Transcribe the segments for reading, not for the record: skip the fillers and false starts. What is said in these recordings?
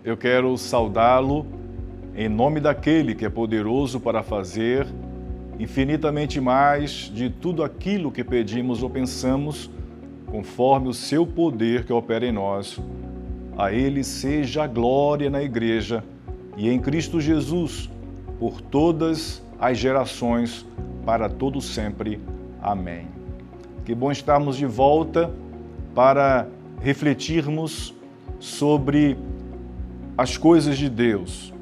Eu quero saudá-lo em nome daquele que é poderoso para fazer infinitamente mais de tudo aquilo que pedimos ou pensamos, conforme o seu poder que opera em nós. A ele seja a glória na Igreja e em Cristo Jesus, por todas as gerações, para todo sempre. Amém. Que bom estarmos de volta para refletirmos sobre as coisas de Deus,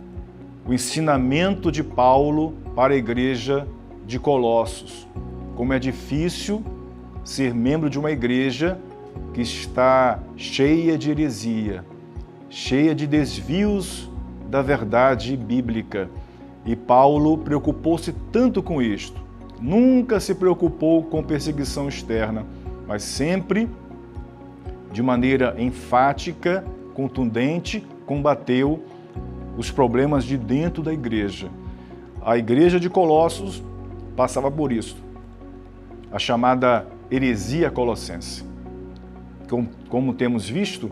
o ensinamento de Paulo para a igreja de Colossos. Como é difícil ser membro de uma igreja que está cheia de heresia, cheia de desvios da verdade bíblica. E Paulo preocupou-se tanto com isto. Nunca se preocupou com perseguição externa, mas sempre, de maneira enfática, contundente, combateu os problemas de dentro da igreja. A igreja de Colossos passava por isso, a chamada heresia colossense. Como temos visto,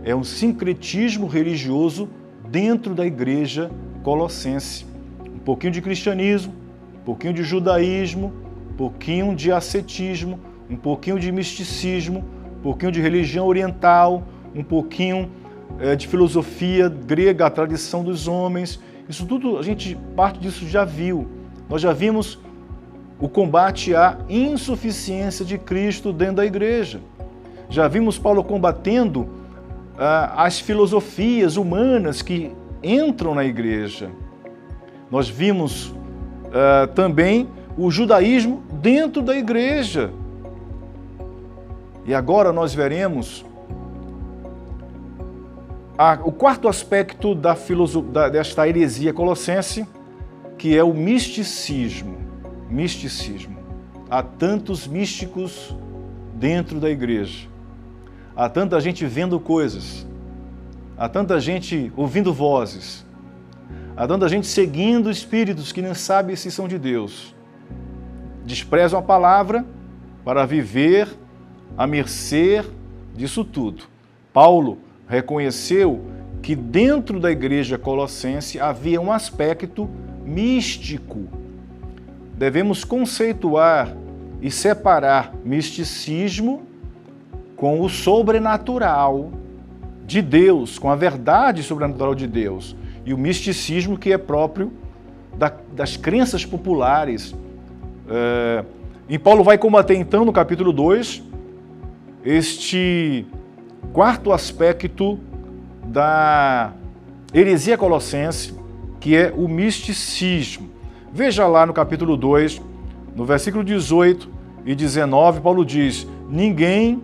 é um sincretismo religioso dentro da igreja colossense. Um pouquinho de cristianismo, um pouquinho de judaísmo, um pouquinho de ascetismo, um pouquinho de misticismo, um pouquinho de religião oriental, um pouquinho de filosofia grega, a tradição dos homens. Isso tudo, parte disso já viu. Nós já vimos o combate à insuficiência de Cristo dentro da igreja. Já vimos Paulo combatendo as filosofias humanas que entram na igreja. Nós vimos também o judaísmo dentro da igreja. E agora nós veremos o quarto aspecto desta heresia colossense, que é o misticismo. Misticismo. Há tantos místicos dentro da igreja. Há tanta gente vendo coisas. Há tanta gente ouvindo vozes. Há tanta gente seguindo espíritos que nem sabe se são de Deus. Desprezam a palavra para viver à mercê disso tudo. Paulo reconheceu que dentro da igreja colossense havia um aspecto místico. Devemos conceituar e separar misticismo com o sobrenatural de Deus, com a verdade sobrenatural de Deus, e o misticismo que é próprio das crenças populares. E Paulo vai combater então no capítulo 2 este quarto aspecto da heresia colossense, que é o misticismo. Veja lá no capítulo 2, no versículo 18 e 19, Paulo diz: ninguém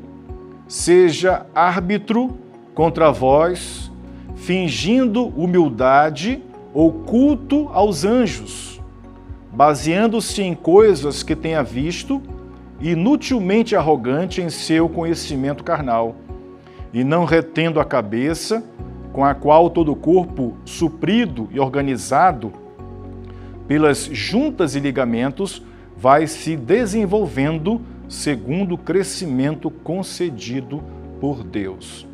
seja árbitro contra vós, fingindo humildade ou culto aos anjos, baseando-se em coisas que tenha visto, inutilmente arrogante em seu conhecimento carnal, e não retendo a cabeça, com a qual todo o corpo, suprido e organizado pelas juntas e ligamentos, vai se desenvolvendo segundo o crescimento concedido por Deus.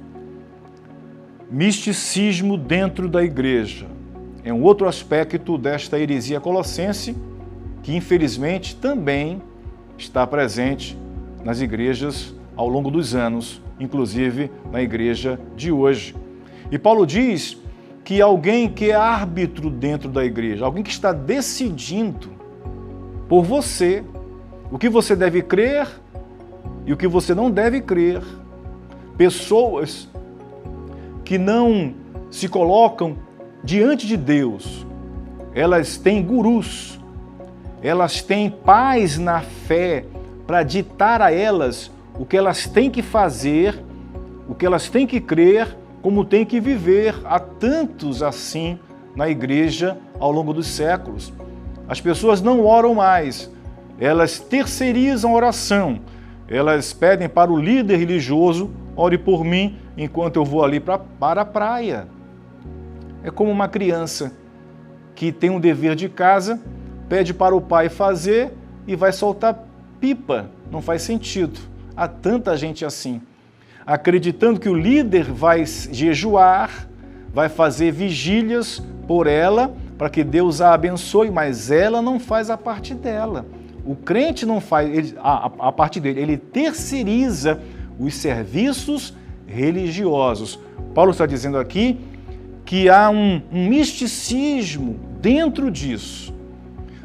Misticismo dentro da igreja é um outro aspecto desta heresia colossense que, infelizmente, também está presente nas igrejas ao longo dos anos, inclusive na igreja de hoje. E Paulo diz que alguém que é árbitro dentro da igreja, alguém que está decidindo por você o que você deve crer e o que você não deve crer, pessoas que não se colocam diante de Deus, elas têm gurus, elas têm pais na fé para ditar a elas o que elas têm que fazer, o que elas têm que crer, como têm que viver. Há tantos assim na igreja ao longo dos séculos. As pessoas não oram mais, elas terceirizam a oração, elas pedem para o líder religioso: ore por mim enquanto eu vou ali para a praia. É como uma criança que tem um dever de casa, pede para o pai fazer e vai soltar pipa. Não faz sentido. Há tanta gente assim, acreditando que o líder vai jejuar, vai fazer vigílias por ela, para que Deus a abençoe, mas ela não faz a parte dela. O crente não faz a parte dele, ele terceiriza os serviços religiosos. Paulo está dizendo aqui que há um misticismo dentro disso,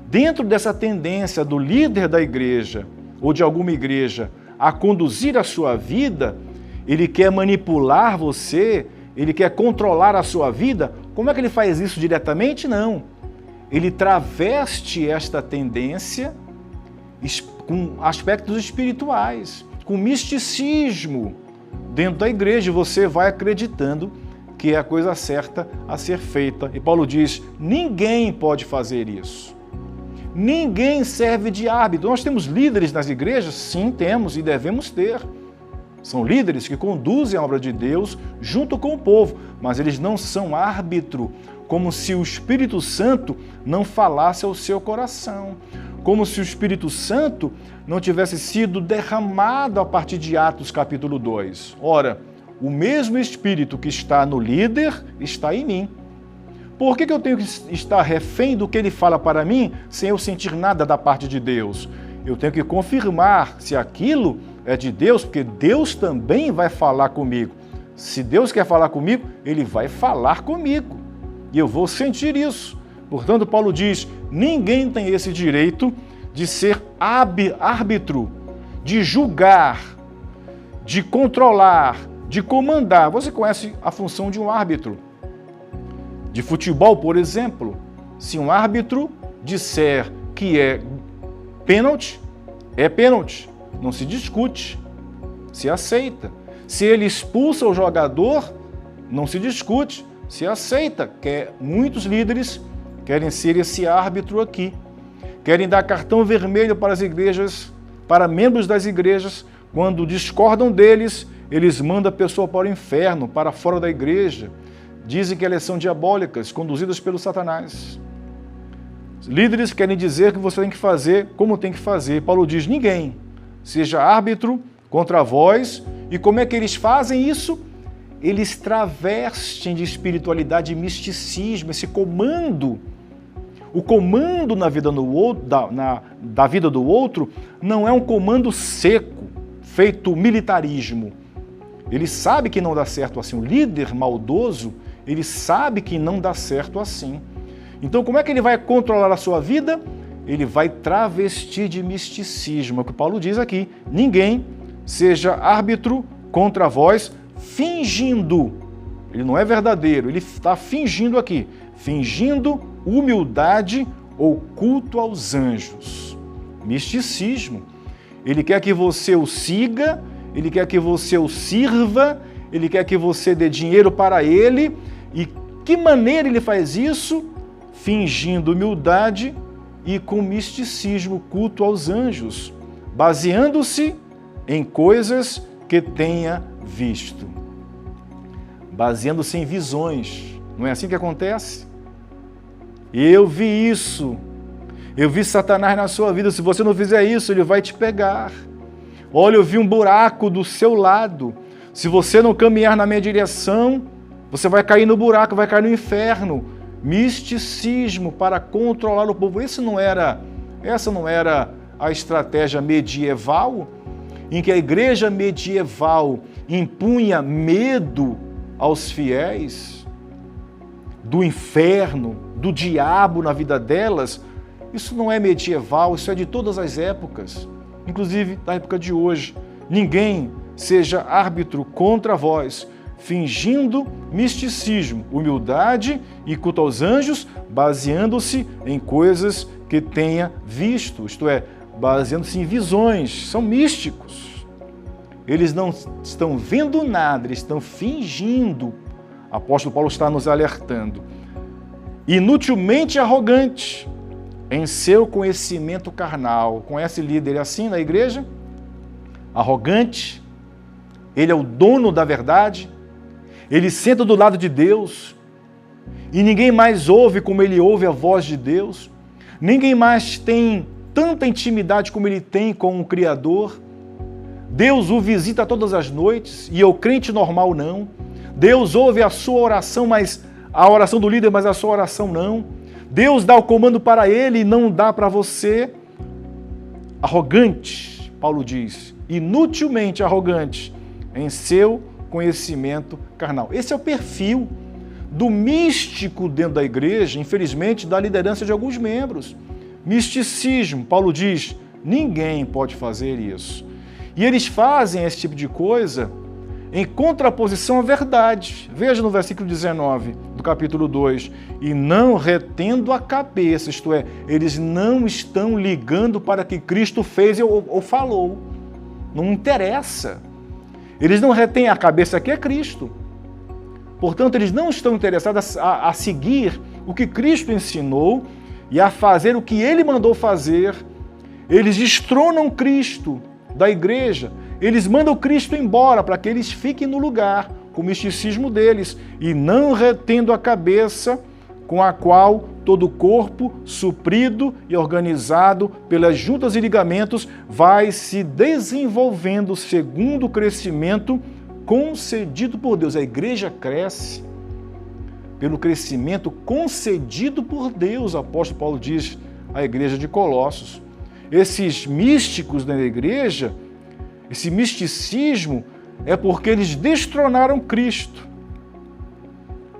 dentro dessa tendência do líder da igreja ou de alguma igreja a conduzir a sua vida. Ele quer manipular você, ele quer controlar a sua vida. Como é que ele faz isso diretamente? Não. Ele traveste esta tendência com aspectos espirituais, com misticismo dentro da igreja. Você vai acreditando que é a coisa certa a ser feita. E Paulo diz, ninguém pode fazer isso. Ninguém serve de árbitro. Nós temos líderes nas igrejas? Sim, temos e devemos ter. São líderes que conduzem a obra de Deus junto com o povo, mas eles não são árbitro, como se o Espírito Santo não falasse ao seu coração, como se o Espírito Santo não tivesse sido derramado a partir de Atos capítulo 2. Ora, o mesmo Espírito que está no líder está em mim. Por que eu tenho que estar refém do que ele fala para mim sem eu sentir nada da parte de Deus? Eu tenho que confirmar se aquilo é de Deus, porque Deus também vai falar comigo. Se Deus quer falar comigo, ele vai falar comigo. E eu vou sentir isso. Portanto, Paulo diz, ninguém tem esse direito de ser árbitro, de julgar, de controlar, de comandar. Você conhece a função de um árbitro? De futebol, por exemplo, se um árbitro disser que é pênalti, é pênalti. Não se discute, se aceita. Se ele expulsa o jogador, não se discute, se aceita. Muitos líderes querem ser esse árbitro aqui. Querem dar cartão vermelho para as igrejas, para membros das igrejas. Quando discordam deles, eles mandam a pessoa para o inferno, para fora da igreja. Dizem que elas são diabólicas, conduzidas pelo Satanás. Líderes querem dizer que você tem que fazer como tem que fazer. Paulo diz, ninguém seja árbitro contra vós. E como é que eles fazem isso? Eles travestem de espiritualidade e misticismo, esse comando. O comando na vida da vida do outro não é um comando seco, feito militarismo. Ele sabe que não dá certo assim. O líder maldoso, ele sabe que não dá certo assim. Então, como é que ele vai controlar a sua vida? Ele vai travestir de misticismo, é o que Paulo diz aqui. Ninguém seja árbitro contra vós, fingindo. Ele não é verdadeiro, ele está fingindo aqui. Fingindo humildade ou culto aos anjos. Misticismo. Ele quer que você o siga, ele quer que você o sirva, ele quer que você dê dinheiro para ele. E que maneira ele faz isso? Fingindo humildade e com misticismo, culto aos anjos, baseando-se em coisas que tenha visto. Baseando-se em visões. Não é assim que acontece? Eu vi isso. Eu vi Satanás na sua vida. Se você não fizer isso, ele vai te pegar. Olha, eu vi um buraco do seu lado. Se você não caminhar na minha direção, você vai cair no buraco, vai cair no inferno. Misticismo para controlar o povo. Essa não era a estratégia medieval, em que a igreja medieval impunha medo aos fiéis do inferno, do diabo na vida delas? Isso não é medieval, isso é de todas as épocas, inclusive da época de hoje. Ninguém seja árbitro contra vós, fingindo misticismo, humildade e culto aos anjos, baseando-se em coisas que tenha visto, isto é, baseando-se em visões. São místicos. Eles não estão vendo nada, eles estão fingindo. O apóstolo Paulo está nos alertando. Inutilmente arrogante em seu conhecimento carnal. Conhece líder assim na igreja? Arrogante. Ele é o dono da verdade. Ele senta do lado de Deus e ninguém mais ouve como ele ouve a voz de Deus. Ninguém mais tem tanta intimidade como ele tem com o Criador. Deus o visita todas as noites e eu, crente normal, não. Deus ouve a sua oração, mas a oração do líder, mas a sua oração não. Deus dá o comando para ele e não dá para você. Arrogante, Paulo diz, inutilmente arrogante em seu conhecimento carnal. Esse é o perfil do místico dentro da igreja, infelizmente, da liderança de alguns membros. Misticismo, Paulo diz, ninguém pode fazer isso. E eles fazem esse tipo de coisa em contraposição à verdade. Veja no versículo 19 do capítulo 2. E não retendo a cabeça, isto é, eles não estão ligando para que Cristo fez ou falou. Não interessa. Eles não retêm a cabeça que é Cristo. Portanto, eles não estão interessados a seguir o que Cristo ensinou e a fazer o que Ele mandou fazer. Eles destronam Cristo da igreja. Eles mandam Cristo embora para que eles fiquem no lugar, com o misticismo deles, e não retendo a cabeça com a qual todo o corpo, suprido e organizado pelas juntas e ligamentos, vai se desenvolvendo segundo o crescimento concedido por Deus. A igreja cresce pelo crescimento concedido por Deus, o apóstolo Paulo diz à igreja de Colossos. Esses místicos da igreja, esse misticismo é porque eles destronaram Cristo,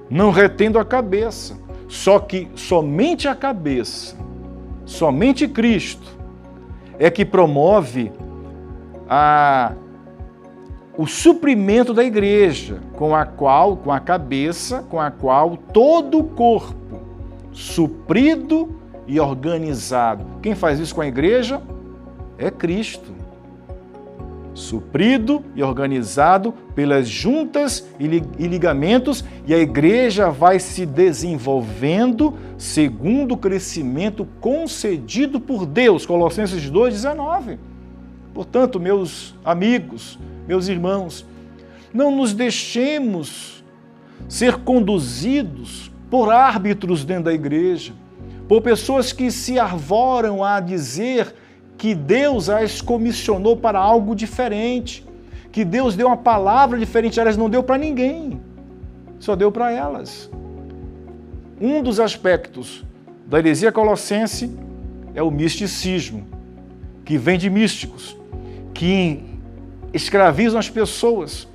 não retendo a cabeça. Só que somente a cabeça, somente Cristo é que promove o suprimento da igreja, com a cabeça, com a qual todo o corpo, suprido e organizado. Quem faz isso com a igreja é Cristo. Suprido e organizado pelas juntas e ligamentos, e a igreja vai se desenvolvendo segundo o crescimento concedido por Deus. Colossenses 2,19. Portanto, meus amigos, meus irmãos, não nos deixemos ser conduzidos por árbitros dentro da igreja, por pessoas que se arvoram a dizer que Deus as comissionou para algo diferente, que Deus deu uma palavra diferente, elas não deu para ninguém, só deu para elas. Um dos aspectos da heresia colossense é o misticismo, que vem de místicos, que escravizam as pessoas,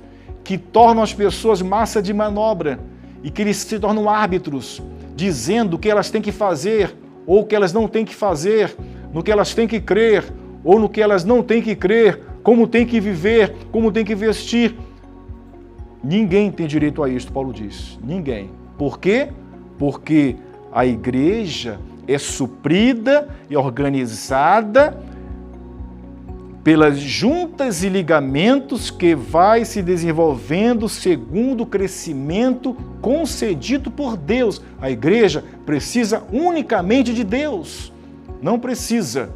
que tornam as pessoas massa de manobra e que eles se tornam árbitros, dizendo o que elas têm que fazer ou o que elas não têm que fazer, no que elas têm que crer ou no que elas não têm que crer, como têm que viver, como têm que vestir. Ninguém tem direito a isto, Paulo diz. Ninguém. Por quê? Porque a igreja é suprida e organizada pelas juntas e ligamentos que vai se desenvolvendo segundo o crescimento concedido por Deus. A igreja precisa unicamente de Deus. Não precisa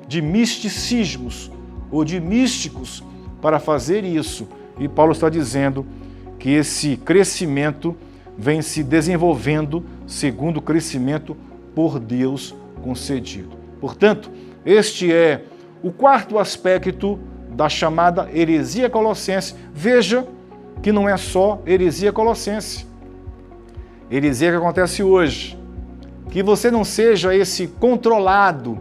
de misticismos ou de místicos para fazer isso. E Paulo está dizendo que esse crescimento vem se desenvolvendo segundo o crescimento por Deus concedido. Portanto, este é o quarto aspecto da chamada heresia colossense. Veja que não é só heresia colossense. Heresia que acontece hoje. Que você não seja esse controlado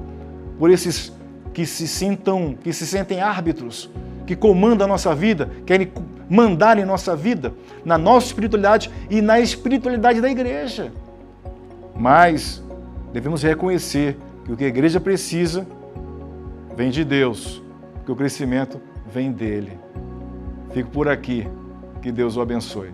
por esses que se sentem árbitros, que comandam a nossa vida, querem mandar em nossa vida, na nossa espiritualidade e na espiritualidade da igreja. Mas devemos reconhecer que o que a igreja precisa vem de Deus, que o crescimento vem dele. Fico por aqui. Que Deus o abençoe.